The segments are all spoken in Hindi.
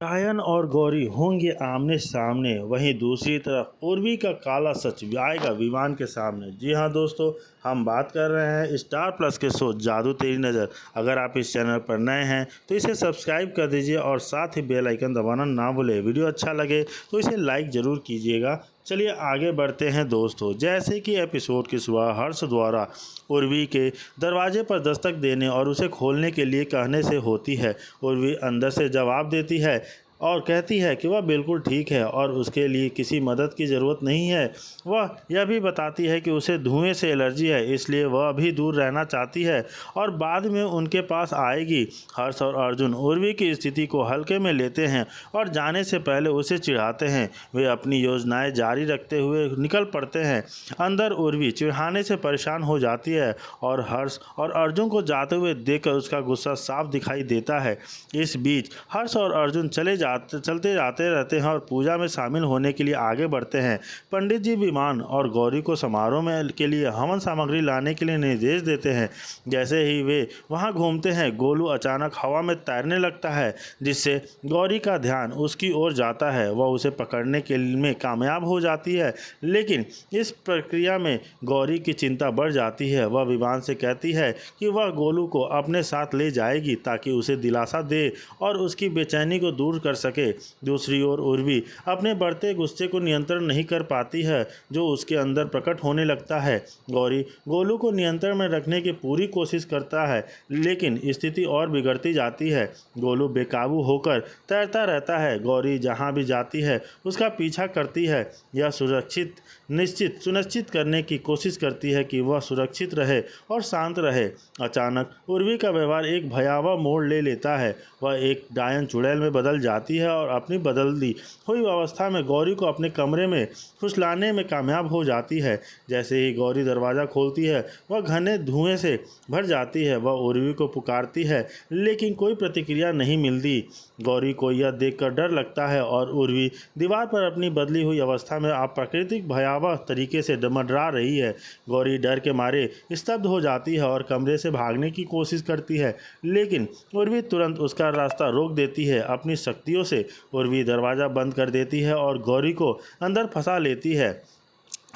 गायन और गौरी होंगे आमने सामने। वहीं दूसरी तरफ उर्वी का काला सच आएगा विवान के सामने। जी हाँ दोस्तों, हम बात कर रहे हैं स्टार प्लस के शो जादू तेरी नज़र। अगर आप इस चैनल पर नए हैं तो इसे सब्सक्राइब कर दीजिए और साथ ही बेल आइकन दबाना ना भूलें। वीडियो अच्छा लगे तो इसे लाइक ज़रूर कीजिएगा। चलिए आगे बढ़ते हैं दोस्तों। जैसे कि एपिसोड की शुरुआत हर्ष द्वारा उर्वी के दरवाजे पर दस्तक देने और उसे खोलने के लिए कहने से होती है। उर्वी अंदर से जवाब देती है और कहती है कि वह बिल्कुल ठीक है और उसके लिए किसी मदद की ज़रूरत नहीं है। वह यह भी बताती है कि उसे धुएं से एलर्जी है, इसलिए वह भी दूर रहना चाहती है और बाद में उनके पास आएगी। हर्ष और अर्जुन उर्वी की स्थिति को हल्के में लेते हैं और जाने से पहले उसे चिढ़ाते हैं। वे अपनी योजनाएं जारी रखते हुए निकल पड़ते हैं। अंदर उर्वी चिढ़ाने से परेशान हो जाती है और हर्ष और अर्जुन को जाते हुए देखकर उसका गुस्सा साफ दिखाई देता है। इस बीच हर्ष और अर्जुन चलते जाते रहते हैं और पूजा में शामिल होने के लिए आगे बढ़ते हैं। पंडित जी विमान और गौरी को समारोह में के लिए हवन सामग्री लाने के लिए निर्देश देते हैं। जैसे ही वे वहां घूमते हैं, गोलू अचानक हवा में तैरने लगता है, जिससे गौरी का ध्यान उसकी ओर जाता है। वह उसे पकड़ने के में कामयाब हो जाती है, लेकिन इस प्रक्रिया में गौरी की चिंता बढ़ जाती है। वह विमान से कहती है कि वह गोलू को अपने साथ ले जाएगी ताकि उसे दिलासा दे और उसकी बेचैनी को दूर कर सके। दूसरी ओर उर्वी अपने बढ़ते गुस्से को नियंत्रण नहीं कर पाती है, जो उसके अंदर प्रकट होने लगता है। गौरी गोलू को नियंत्रण में रखने की पूरी कोशिश करता है, लेकिन स्थिति और बिगड़ती जाती है। गोलू बेकाबू होकर तैरता रहता है। गौरी जहां भी जाती है उसका पीछा करती है। यह सुनिश्चित करने की कोशिश करती है कि वह सुरक्षित रहे और शांत रहे। अचानक उर्वी का व्यवहार एक भयावह मोड़ ले लेता है। वह एक डायन चुड़ैल में बदल जाती है और अपनी बदली हुई अवस्था में गौरी को अपने कमरे में फुसलाने में कामयाब हो जाती है। जैसे ही गौरी दरवाज़ा खोलती है, वह घने धुएं से भर जाती है। वह उर्वी को पुकारती है, लेकिन कोई प्रतिक्रिया नहीं मिलती। गौरी को यह देखकर डर लगता है और उर्वी दीवार पर अपनी बदली हुई अवस्था में अप्राकृतिक भयावह तरीके से मंडरा रही है। गौरी डर के मारे स्तब्ध हो जाती है और कमरे से भागने की कोशिश करती है, लेकिन उर्वी तुरंत उसका रास्ता रोक देती है। अपनी शक्तियों से उर्वी दरवाज़ा बंद कर देती है और गौरी को अंदर फंसा लेती है।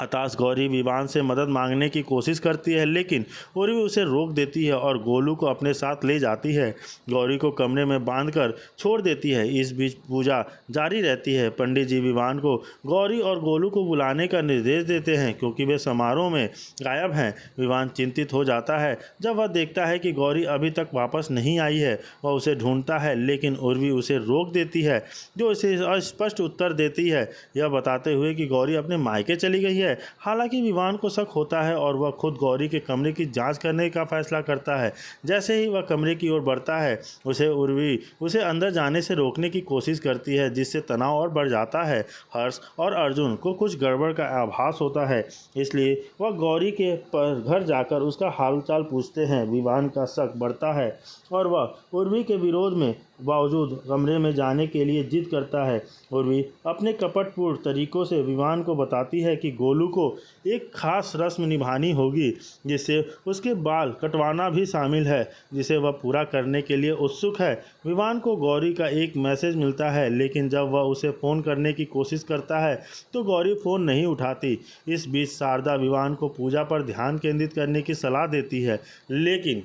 हताश गौरी विवान से मदद मांगने की कोशिश करती है, लेकिन उर्वी उसे रोक देती है और गोलू को अपने साथ ले जाती है। गौरी को कमरे में बांधकर छोड़ देती है। इस बीच पूजा जारी रहती है। पंडित जी विवान को गौरी और गोलू को बुलाने का निर्देश देते हैं, क्योंकि वे समारोह में गायब हैं। विवान चिंतित हो जाता है जब वह देखता है कि गौरी अभी तक वापस नहीं आई है। वह उसे ढूंढता है, लेकिन उर्वी उसे रोक देती है, जो उसे अस्पष्ट उत्तर देती है, यह बताते हुए कि गौरी अपने मायके चली गई है। हालांकि विवान को शक होता है और वह खुद गौरी के कमरे की जांच करने का फैसला करता है। जैसे ही वह कमरे की ओर बढ़ता है, उर्वी उसे अंदर जाने से रोकने की कोशिश करती है, जिससे तनाव और बढ़ जाता है। हर्ष और अर्जुन को कुछ गड़बड़ का आभास होता है, इसलिए वह गौरी के घर जाकर उसका हालचाल पूछते हैं। विवान का शक बढ़ता है और वह उर्वी के विरोध में बावजूद कमरे में जाने के लिए जिद करता है। उर्वी अपने कपटपूर्ण तरीकों से विवान को बताती है कि गोलू को एक खास रस्म निभानी होगी, जिससे उसके बाल कटवाना भी शामिल है, जिसे वह पूरा करने के लिए उत्सुक है। विवान को गौरी का एक मैसेज मिलता है, लेकिन जब वह उसे फ़ोन करने की कोशिश करता है तो गौरी फ़ोन नहीं उठाती। इस बीच शारदा विवान को पूजा पर ध्यान केंद्रित करने की सलाह देती है, लेकिन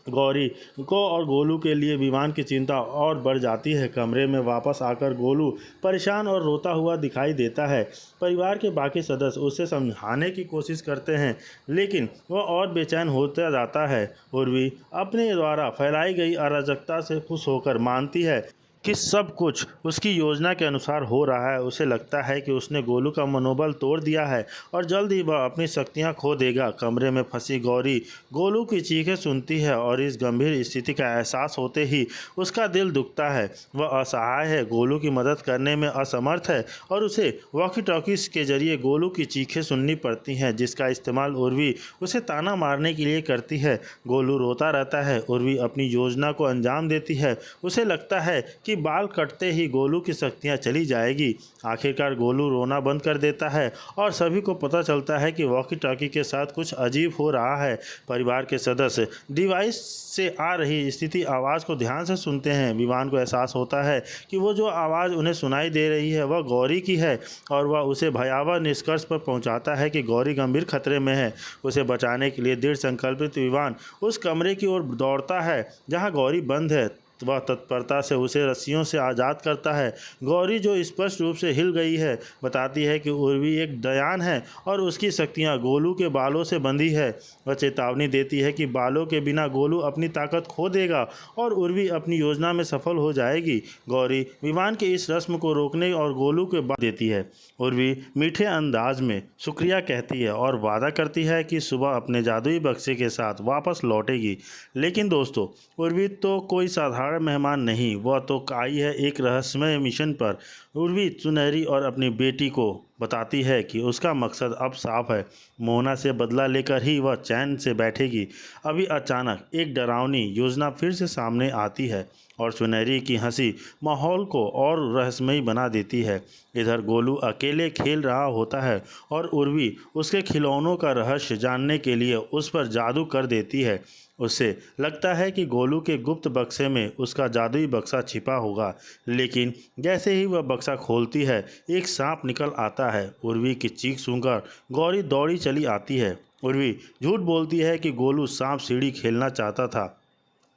गौरी को और गोलू के लिए विवान की चिंता और बढ़ जाती है। कमरे में वापस आकर गोलू परेशान और रोता हुआ दिखाई देता है। परिवार के बाकी सदस्य उसे समझाने की कोशिश करते हैं, लेकिन वह और बेचैन होता जाता है। उर्वी अपने द्वारा फैलाई गई अराजकता से खुश होकर मानती है कि सब कुछ उसकी योजना के अनुसार हो रहा है। उसे लगता है कि उसने गोलू का मनोबल तोड़ दिया है और जल्द ही वह अपनी शक्तियां खो देगा। कमरे में फंसी गौरी गोलू की चीखें सुनती है और इस गंभीर स्थिति का एहसास होते ही उसका दिल दुखता है। वह असहाय है, गोलू की मदद करने में असमर्थ है और उसे वॉकी टॉकीज के जरिए गोलू की चीखें सुननी पड़ती हैं, जिसका इस्तेमाल उर्वी उसे ताना मारने के लिए करती है। गोलू रोता रहता है। उर्वी अपनी योजना को अंजाम देती है। उसे लगता है कि कि बाल कटते ही गोलू की शक्तियाँ चली जाएगी। आखिरकार गोलू रोना बंद कर देता है और सभी को पता चलता है कि वॉकी टॉकी के साथ कुछ अजीब हो रहा है। परिवार के सदस्य डिवाइस से आ रही स्थिति आवाज़ को ध्यान से सुनते हैं। विवान को एहसास होता है कि वो जो आवाज़ उन्हें सुनाई दे रही है वह गौरी की है और वह उसे भयावह निष्कर्ष पर पहुंचाता है कि गौरी गंभीर खतरे में है। उसे बचाने के लिए दृढ़ संकल्पित विवान उस कमरे की ओर दौड़ता है जहां गौरी बंद है। वह तत्परता से उसे रस्सियों से आज़ाद करता है। गौरी, जो स्पष्ट रूप से हिल गई है, बताती है कि उर्वी एक दयान है और उसकी शक्तियाँ गोलू के बालों से बंधी है। वह चेतावनी देती है कि बालों के बिना गोलू अपनी ताकत खो देगा और उर्वी अपनी योजना में सफल हो जाएगी। गौरी विवान के इस रस्म को रोकने और गोलू के बाद देती है। उर्वी मीठे अंदाज में शुक्रिया कहती है और वादा करती है कि सुबह अपने जादुई बक्से के साथ वापस लौटेगी। लेकिन दोस्तों, उर्वी तो कोई साधारण मेहमान नहीं, वह तो आई है एक रहस्यमय मिशन पर। उर्वी सुनहरी और अपनी बेटी को बताती है कि उसका मकसद अब साफ है। मोना से बदला लेकर ही वह चैन से बैठेगी। अभी अचानक एक डरावनी योजना फिर से सामने आती है और सुनहरी की हंसी माहौल को और रहस्यमयी बना देती है। इधर गोलू अकेले खेल रहा होता है और उर्वी उसके खिलौनों का रहस्य जानने के लिए उस पर जादू कर देती है। उसे लगता है कि गोलू के गुप्त बक्से में उसका जादुई बक्सा छिपा होगा, लेकिन जैसे ही वह बक्सा खोलती है एक सांप निकल आता है। उर्वी की चीख सुनकर गौरी दौड़ी चली आती है। उर्वी झूठ बोलती है कि गोलू सांप सीढ़ी खेलना चाहता था।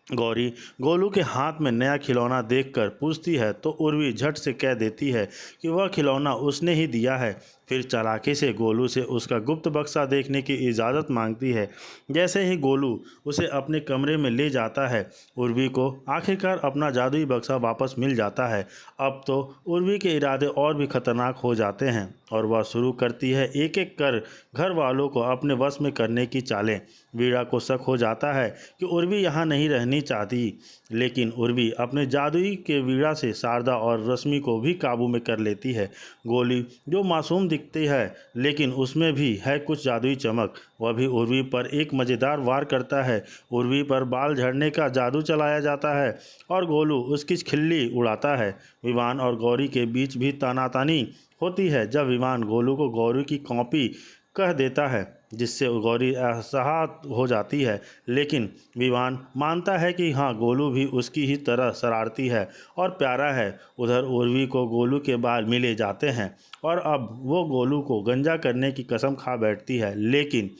गौरी गोलू के हाथ में नया खिलौना देखकर पूछती है तो उर्वी झट से कह देती है कि वह खिलौना उसने ही दिया है। फिर चालाकी से गोलू से उसका गुप्त बक्सा देखने की इजाज़त मांगती है। जैसे ही गोलू उसे अपने कमरे में ले जाता है, उर्वी को आखिरकार अपना जादुई बक्सा वापस मिल जाता है। अब तो उर्वी के इरादे और भी खतरनाक हो जाते हैं और वह शुरू करती है एक एक कर घर वालों को अपने वश में करने की चालें। वीरा को शक हो जाता है कि उर्वी यहाँ नहीं रहनी चाहती, लेकिन उर्वी अपने जादुई के वीरा से शारदा और रश्मि को भी काबू में कर लेती है। गोली, जो मासूम दिखती है लेकिन उसमें भी है कुछ जादुई चमक, वह भी उर्वी पर एक मज़ेदार वार करता है। उर्वी पर बाल झड़ने का जादू चलाया जाता है और गोलू उसकी खिल्ली उड़ाता है। विवान और गौरी के बीच भी तानातानी होती है जब विवान गोलू को गौरी की कॉपी कह देता है, जिससे गौरी असहाय हो जाती है। लेकिन विवान मानता है कि हाँ, गोलू भी उसकी ही तरह शरारती है और प्यारा है। उधर उर्वी को गोलू के बाल मिले जाते हैं और अब वो गोलू को गंजा करने की कसम खा बैठती है। लेकिन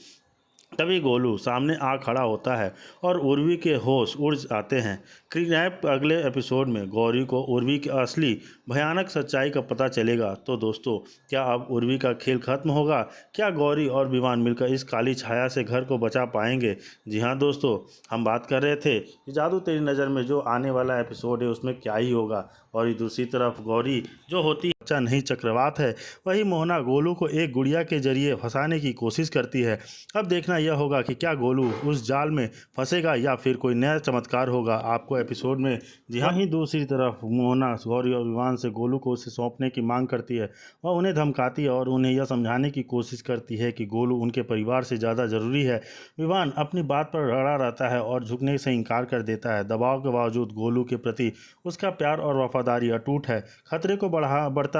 तभी गोलू सामने आ खड़ा होता है और उर्वी के होश उड़ जाते हैं। किडनैप अगले एपिसोड में गौरी को उर्वी की असली भयानक सच्चाई का पता चलेगा। तो दोस्तों, क्या अब उर्वी का खेल खत्म होगा? क्या गौरी और विवान मिलकर इस काली छाया से घर को बचा पाएंगे? जी हाँ दोस्तों, हम बात कर रहे थे कि जादू तेरी नज़र में जो आने वाला एपिसोड है उसमें क्या ही होगा। और दूसरी तरफ गौरी जो होती बच्चा नहीं चक्रवात है, वही मोहना गोलू को एक गुड़िया के जरिए फंसाने की कोशिश करती है। अब देखना यह होगा कि क्या गोलू उस जाल में फंसेगा या फिर कोई नया चमत्कार होगा आपको एपिसोड में। जी हाँ, वहीं दूसरी तरफ मोहना गौरी और विवान से गोलू को उसे सौंपने की मांग करती है। वह उन्हें धमकाती है और उन्हें यह समझाने की कोशिश करती है कि गोलू उनके परिवार से ज़्यादा ज़रूरी है। विवान अपनी बात पर अड़ा रहता है और झुकने से इनकार कर देता है। दबाव के बावजूद गोलू के प्रति उसका प्यार और वफादारी अटूट है। खतरे को बढ़ता